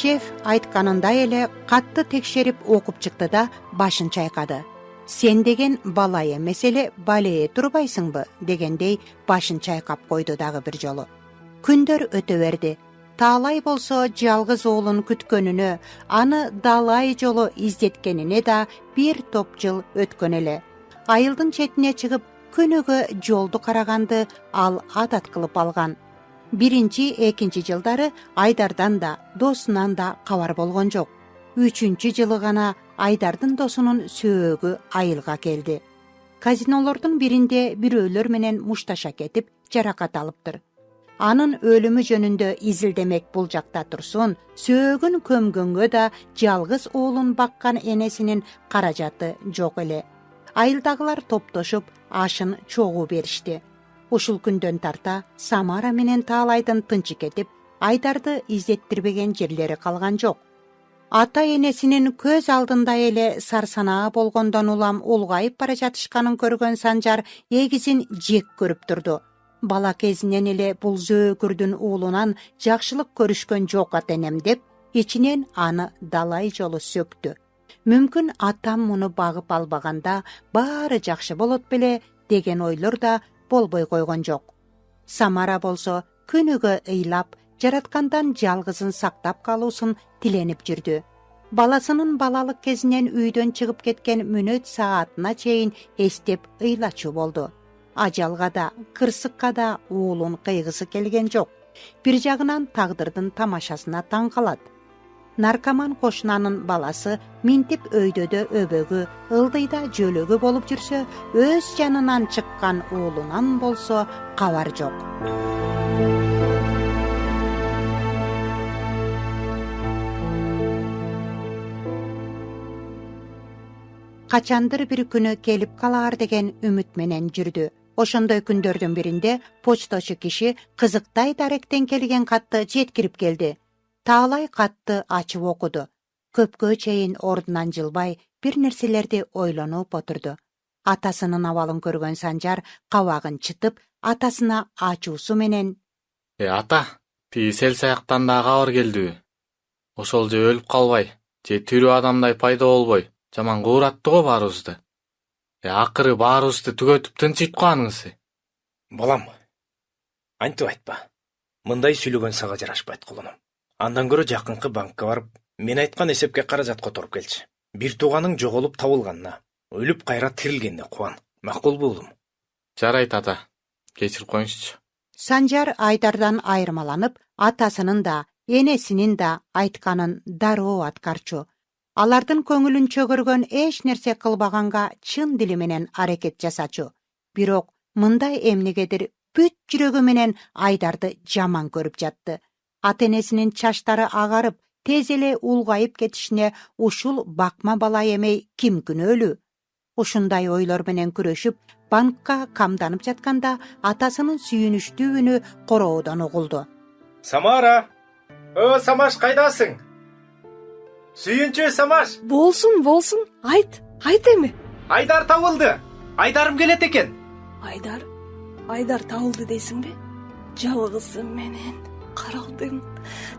Шеф айтканындай эле катты текшерип окуп чыкты да башын чайкады. Сен деген бала эмес эле балее турбайсыңбы дегендей башын чайкап койду дагы бир жолу. Күндөр өтө берди. Таалай болсо жалгыз уулун күткөнүнө, аны далай жолу издеткенине да бир топ жыл өткөн эле. Айылдын четине чыгып күнүгө жолду караганды ал адат кылып алган. Биринчи, экинчи жылдары Айдардан да, досунан да кабар болгон жок. 3-чү жылы гана Айдардын досунун сөөгү айылга келди. Казинолордун биринде бирөөлөр менен мушташа кетип, жаракат алыптыр. Анын өлүмү жөнүндө изилдемек бул жакта турсун, сөөгүн көмгөнгө да жалгыз уулун баккан энесинин каражаты жок эле. Айылдагылар топтошуп, ашын чогуу беришти. Ушул күндөн тарта Самара менен Таалайдын тынчы кетип, Айдарды издеттирбеген жерлери калган жок. Ата энесинин көз алдында эле сарсанаа болгондон улам улгайып бара жатышканын көргөн Санжар эгизин жек көрүп турду. Бала кезинен эле бул зөөкүрдүн уулунан жакшылык көрүшкөн жок ата-энем деп, ичинен аны далай жолу сөктү. Мүмкүн атам муну багып албаганда баары жакшы болот беле деген ойлор да болбой койгон жок. Самара болсо күнүгө ыйлап, жараткандан жалгызын сактап калуусун тиленип жүрдү. Баласынын балалык кезинен үйдөн чыгып кеткен мүнөт саатына чейин эстеп ыйлачу болду. Ажалга да, кырсыкка да уулун кыйгысы келген жок. Бир жагынан тагдырдын тамашасына таң калат. Наркоман кошунанын баласы минтип өйдөдө өбөгү, ылдыйда жөлөгү болуп жүрсө, өз жанынан чыккан уулунан болсо кабар жок. Качандыр бир күнү келип калаар деген үмүт менен жүрдү. Ошондой күндөрдүн биринде почточу киши кызыктай даректен келген катты жеткирип келди. Таалай катты ачып окуду. Көпкө чейин ордунан жылбай, бир нерселерди ойлонуп отурду. Атасынын абалын көргөн Санжар кабагын чытып, атасына ачуусу менен: Ата, тиги сел саяктан да кабар келдиби? Ошол же өлүп калбай, же тирүү адамдай пайда болбой, жаман куураттı го баарыбызды. Акыры баарыбызды түгөтүп тынчыйт го анысы. Балам, антип айтпа. Мындай сүйлөгөн сага жарашпайт кулунум. Андан көрө жакынкы банкка барып, мен айткан эсепке каражат которуп келчи. Бир тууганың жоголуп табылганына, өлүп кайра тирилгенине кубан. Макулбу уулум? Жарайт ата, кечирип коюңузчу. Санжар Айдардан айырмаланып, атасынын да, энесинин да айтканын дароо аткарчу. Алардын көңүлүн чөгөргөн эч нерсе кылбаганга чын дили менен аракет жасачу. Бирок мындай эмнегедир бүт жүрөгү менен Айдарды жаман көрүп жатты. Ата-энесинин чачтары агарып, тез эле улгайып кетишине ушул бакма бала эмей ким күнөөлүү? Ушундай ойлор менен күрөшүп, банкка камданып жатканда атасынын сүйүнүчтүү үнү короодон угулду. Самара! Самаш, кайдасың? Сүйүнчү Самаш! Болсун, айт эми. Айдар табылды! Айдарым келет экен! Айдар табылды дейсиңби? Жалгызым менен каралдым.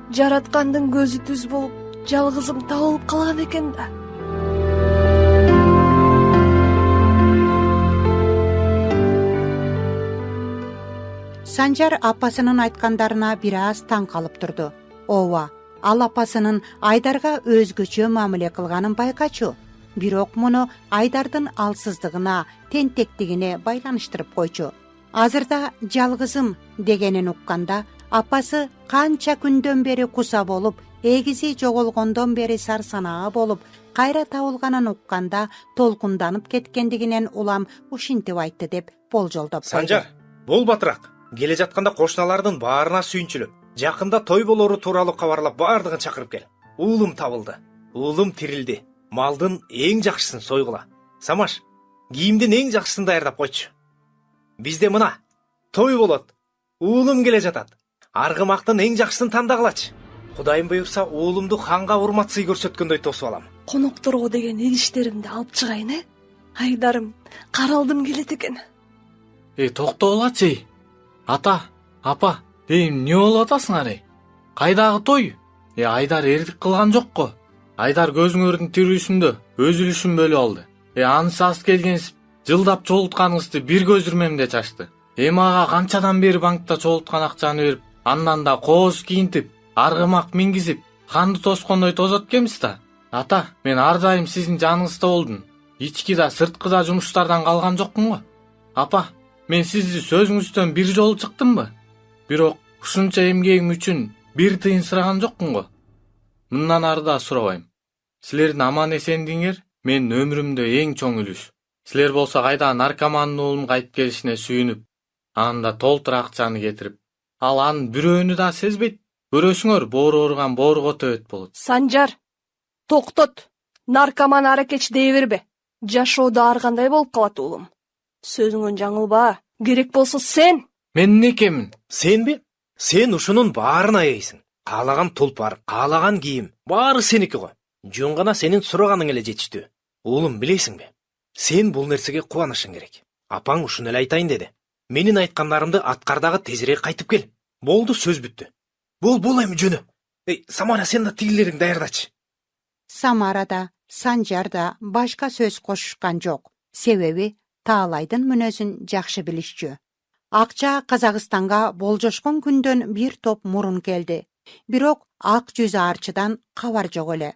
Жараткандын көзү түз болуп, жалгызым табылып калган экен да. Санжар апасынын айткандарына бир аз таң калып турду. Ооба, ал апасынын Айдарга өзгөчө мамиле кылганын байкачу. Бирок муну Айдардын алсыздыгына, тентектигине байланыштырып койчу. Азырда жалгызым дегенин укканда, апасы канча күндөн бери куса болуп, эгизи жоголгондон бери сарсанаа болуп, кайра табылганын укканда толкунданып кеткендигинен улам ушинтип айтты деп болжолдоп койду. Санжар, бол батыраак. Келе жатканда кошуналардын баарына сүйүнчүлүп, жакында той болору тууралуу кабарлап баардыгын чакырып кел. Уулум табылды. Уулум тирилди. Малдын эң жакшысын сойгула. Самаш, кийимдин эң жакшысын даярдап койчу. Бизде мына той болот. Уулум келе жатат. Аргымактын эң жакшысын тандагылачы. Кудайым буйрса, уулумду ханга урмат сый көрсөткөндөй тосуп алам. Конокторго деген идиштеримди алып чыгайын, Айдарым, каралдым келет экен. Токтоболачы. Ата, апа, эмне болуп атасыңар? Кайдагы той? Айдар эрдик кылган жокко. Айдар көзүңөрдүн тирүүсүндө өз үлүшүн бөлүп алды. Анысы аз келгенсип, жылдап чогултканыңызды бир көзүрмемде чачты. Ага канчадан бери банкта чогулткан акчаны берип, андан да кооз кийинтип, аргымак мингизип, канды тоскондой тозот экенбиз да. Ата, мен ар дайым сиздин жаныңызда болдум. Ички да сырткы да жумуштардан калган жокмун го. Апа, мен сизди сөзүңүздөн бир жолу чыктымбы? Бирок ушунча эмгегим үчүн бир тыйын сураган жокмун го. Мындан ары да сурабайм. Силердин аман эсендигиңер мен өмүрүмдө эң чоң үлүш. Силер болсо кайда наркомандын уулум кайтып келишине сүйүнүп, анда толтура акчаны кетирип, ал анын бирөөнү да сезбейт. Көрөсүңөр, боору ооруган бооруга төбөт болот. Санжар, токтот. Наркоман аракеч дей бербе. Жашоодо ар кандай болуп калат уулум. Сөзүңөн жаңылба. Керек болсо сен. Мен эмне экенмин? Сенби? Сен ушунун баарына ээсиң. Каалаган тулпар, каалаган кийим, баары сеники го. Жөн гана сенин сураганың эле жетиштүү. Уулум, билесиңби? Сен бул нерсеге кубанышың керек. Апаң ушуну эле айтайын деди. Менин айткандарымды аткар дагы тезирээк кайтып кел. Болду, сөз бүттү. Бол эми жөнү. Самара, сен да тигилериңди даярдачы. Самара да, Санжар да башка сөз кошушкан жок. Себеби Таалайдын мүнөзүн жакшы билишчү. Акча Казакстанга болжошкон күндөн бир топ мурун келди. Бирок ак жүз арчыдан кабар жок эле.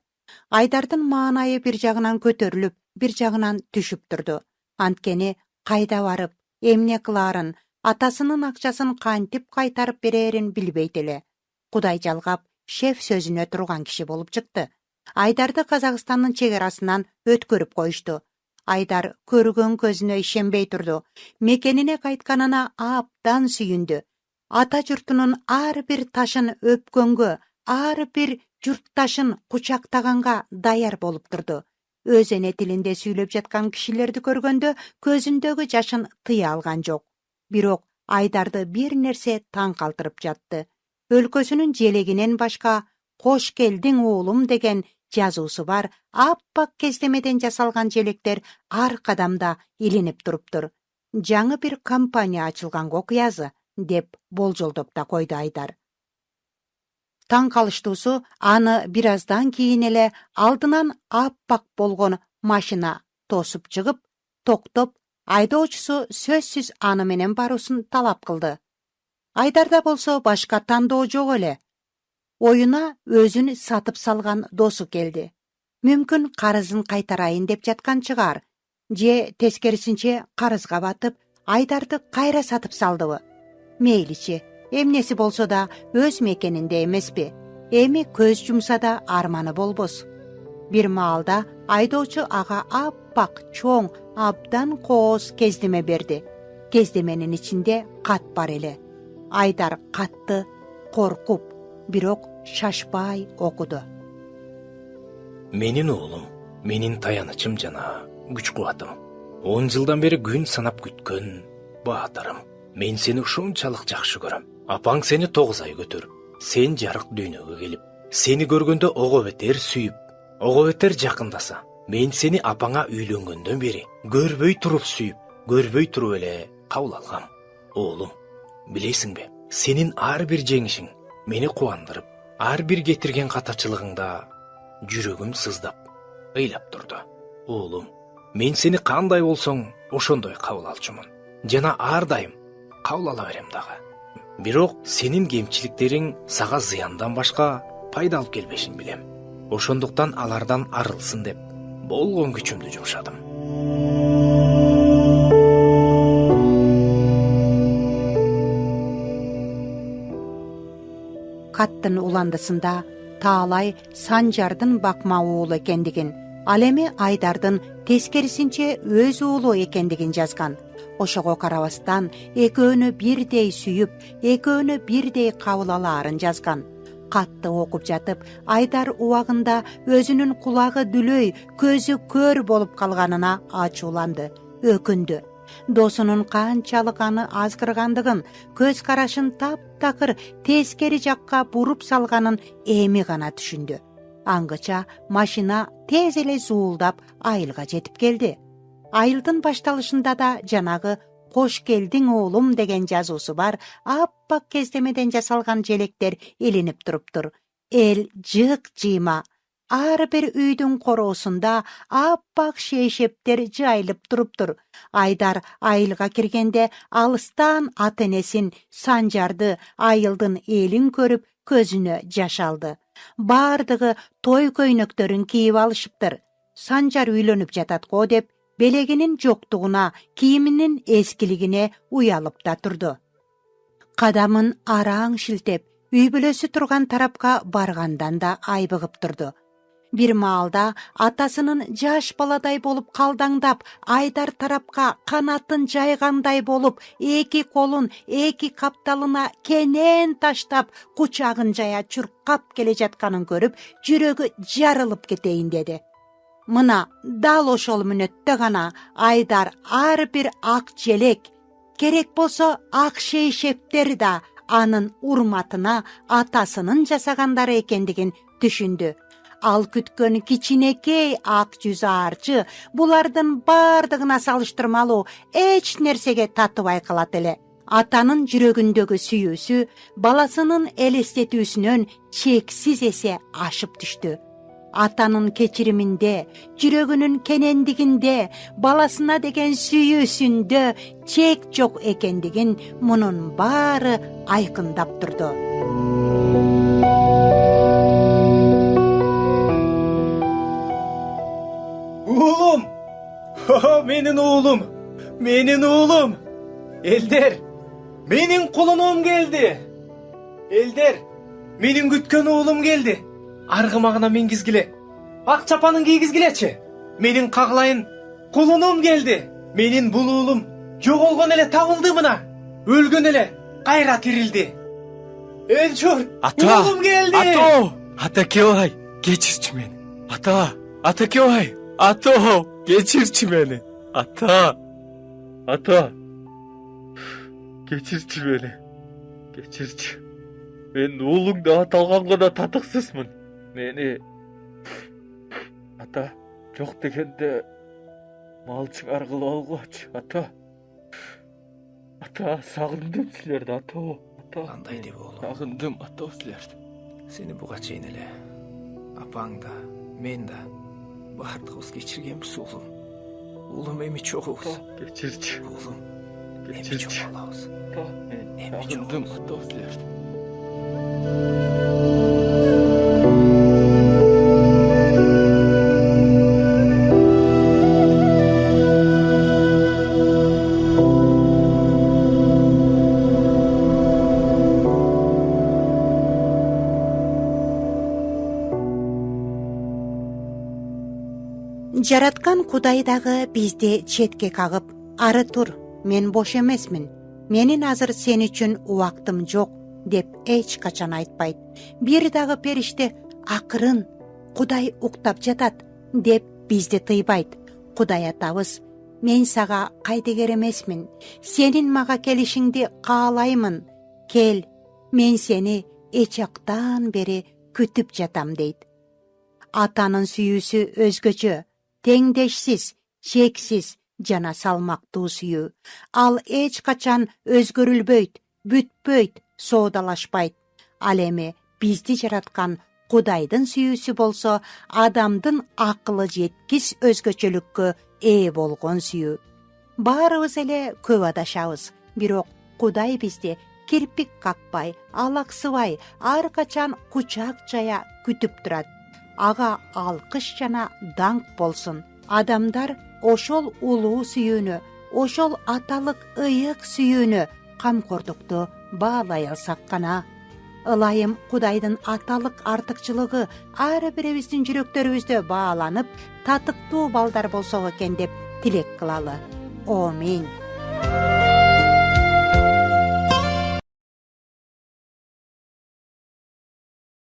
Айдардын маанайы бир жагынан көтөрүлүп, бир жагынан түшүп турду. Анткени кайда барып, эмне кылаарын, атасынын акчасын кантип кайтарып берерин билбейт эле. Кудай жалгап, шеф сөзүнө турган киши болуп чыкты. Айдарды Казакстандын чегарасынан өткөрүп коюшту. Айдар көргөн көзүнө ишенбей турду. Мекенине кайтканына абдан сүйүндү. Ата журтунун ар бир ташын өпкөнгө, ар бир журтташын кучактаганга даяр болуп турду. Өз эне тилинде сүйлөп жаткан кишилерди көргөндө көзүндөгү жашын тыя алган жок. Бирок Айдарды бир нерсе таң калтырып жатты. Өлкөсүнүн желегинен башка «Кош келдиң оолум» деген жазуусу бар аппак кездемеден жасалган желектер ар кадамда илинип туруптур. Жаңы бир компания ачылганга окуязы, деп болжолдоп да койду Айдар. Таң калыштуусу аны бир аздан кийин эле алдынан аппак болгон машина тосуп чыгып, токтоп, айдоочусу сөзсүз аны менен баруусун талап кылды. Айдарда болсо башка тандоо жок эле. Оюна өзүн сатып салган досу келди. Мүмкүн карызын кайтарайын деп жаткан чыгар. Же тескерисинче карызга батып, Айдарды кайра сатып салдыбы? Мейличи, эмнеси болсо да өз мекенинде эмеспи? Эми көз жумса да арманы болбос. Бир маалда айдоочу ага аппак, чоң, абдан кооз кездеме берди. Кездеменин ичинде кат бар эле. Айдар катты, коркуп, бирок шашпай окуду. Менин оолум, менин таянычым жана күч кубатым. 10 жылдан бери күн санап күткөн баатырым. Мен сени ушунчалык жакшы көрөм. Апаң сени 9 ай көтөрүп, сен жарык дүйнөгө келип, сени көргөндө ого бетер сүйүп, ого бетер жакындаса, мен сени апаңа үйлөнгөндөн бери көрбөй туруп сүйүп, көрбөй туруп эле кабыл алгам. Оолум, билесиңби, сенин ар бир жеңишиң мени кубандырып, ар бир кетирген катачылыгыңда жүрөгүм сыздап, ыйлап турду. Оолум, мен сени кандай болсоң, ошондой кабыл алчумун. Жана ар дайым кабыл ала берем дагы. Бирок сенин кемчиликтериң сага зыяндан башка пайда алып келбешин билем. Ошондуктан алардан арылсын деп болгон күчүмдү жумшадым. Каттын уландысында Таалай Санжардын бакма уулу экендигин, ал эми Айдардын тескерисинче өз уулу экендигин жазган. Ошого карабастан экөөнү бирдей сүйүп, экөөнү бирдей кабыл алаарын жазган. Катты окуп жатып, Айдар убагында өзүнүн кулагы дүлөй, көзү көр болуп калганына ачууланды, өкүндү. Досунун канчалык аны азгыргандыгын, көз карашын таптакыр тескери жакка буруп салганын эми гана түшүндү. Аңгыча машина тез эле зуулдап айылга жетип келди. Айылдын башталышында да жанагы «Кош келдиң оолум» деген жазуусу бар аппак кездемеден жасалган желектер илинип туруптур. Эл жык жыйма. Ар бир үйдүн короосунда аппак шейшептер жайылып туруптур. Айдар айылга киргенде алыстан ата энесин, Санжарды, айылдын элин көрүп көзүнө жаш алды. Бардыгы той көйнөктөрүн кийип алышыптыр. Санжар үйлөнүп жатат го деп белегинин жоктугуна, кийиминин эскилигине уялып да турду. Кадамын араң шилтеп, үй бүлөсү турган тарапка баргандан да айбыгып турду. Бир маалда атасынын жаш баладай болуп калдаңдап, Айдар тарапка канатын жайгандай болуп, эки колун эки капталына кенен таштап, кучагын жая чуркап келе жатканын көрүп, жүрөгү жарылып кетейин деди. Мына дал ошол мүнөттө гана Айдар ар бир ак желек, керек болсо ак шейшептер да анын урматына атасынын жасагандары экендигин түшүндү. Ал күткөн кичинекей ак жүз арчы булардын бардыгына салыштырмалуу эч нерсеге татыбай калат эле. Атанын жүрөгүндөгү сүйүүсү баласынын элестетүүсүнөн чексиз эсе ашып түштү. атанын кечириминде, жүрөгүнүн кенендигинде, баласына деген сүйүүсүндө чек жок экендигин мунун баары айкындап турду. Уулум! Менин уулум! Менин уулум! Элдер! Менин кулунум келди! Элдер! Менин күткөн уулум келди! Аргымагына мингизгиле! Ак чапанын кийгизгилечи! Менин каглайын кулунум келди! Менин бул уулум жоголгон эле табылды мына! Өлгөн эле кайра тирилди! Элчурт! Ата! Уулум келди! Ата Кебай, кечирчи мени. Ата Кебай, ата, кечирчи мени. Ата, кечирчи мени. Кечирчи. Мен уулуңду аталганга да татыксызмын. Мени ата жок дегенде малчыңар кылып алгычы, ата. Ата, сагындым силерди, ата. Кандай деп уулум? Сагындым, ата, силерди. Сени буга чейин эле апаң да, мен да баардыгыбыз кечиргенбиз уулум. Уулум эми чогубуз. Кечирчи. Уулум, эми Кечирчи. чогулабыз. Мен сагындым, ата, силерди. Жараткан Кудай дагы бизди четке кагып, ары тур, мен бош эмесмин, менин азыр сен үчүн убактым жок деп эч качан айтпайт. Бир дагы периште акырын Кудай уктап жатат деп бизди тыйбайт. Кудай атабыз, мен сага кайдыгер эмесмин, сенин мага келишиңди каалаймын, кел, мен сени эчактан бери күтүп жатам дейт. Атанын сүйүүсү өзгөчө, теңдешсиз, чексиз жана салмактуу сүйүү. Ал эч качан өзгөрүлбөйт, бүтпөйт, соодалашпайт. Ал эми бизди жараткан Кудайдын сүйүүсү болсо, адамдын акылы жеткис өзгөчөлүккө ээ болгон сүйүү. Баарыбыз эле көп адашабыз, бирок Кудай бизди кирпик какпай, алаксыбай, ар качан кучак жая күтүп турат. Ага алкыш жана даңк болсун. Адамдар ошол улуу сүйүүнү, ошол аталык ыйык сүйүүнү, камкордукту баалай алсак гана. Ылайым Кудайдын аталык артыкчылыгы ар бирибиздин жүрөктөрүбүздө бааланып, татыктуу балдар болсок экен деп тилек кылалы. Аминь.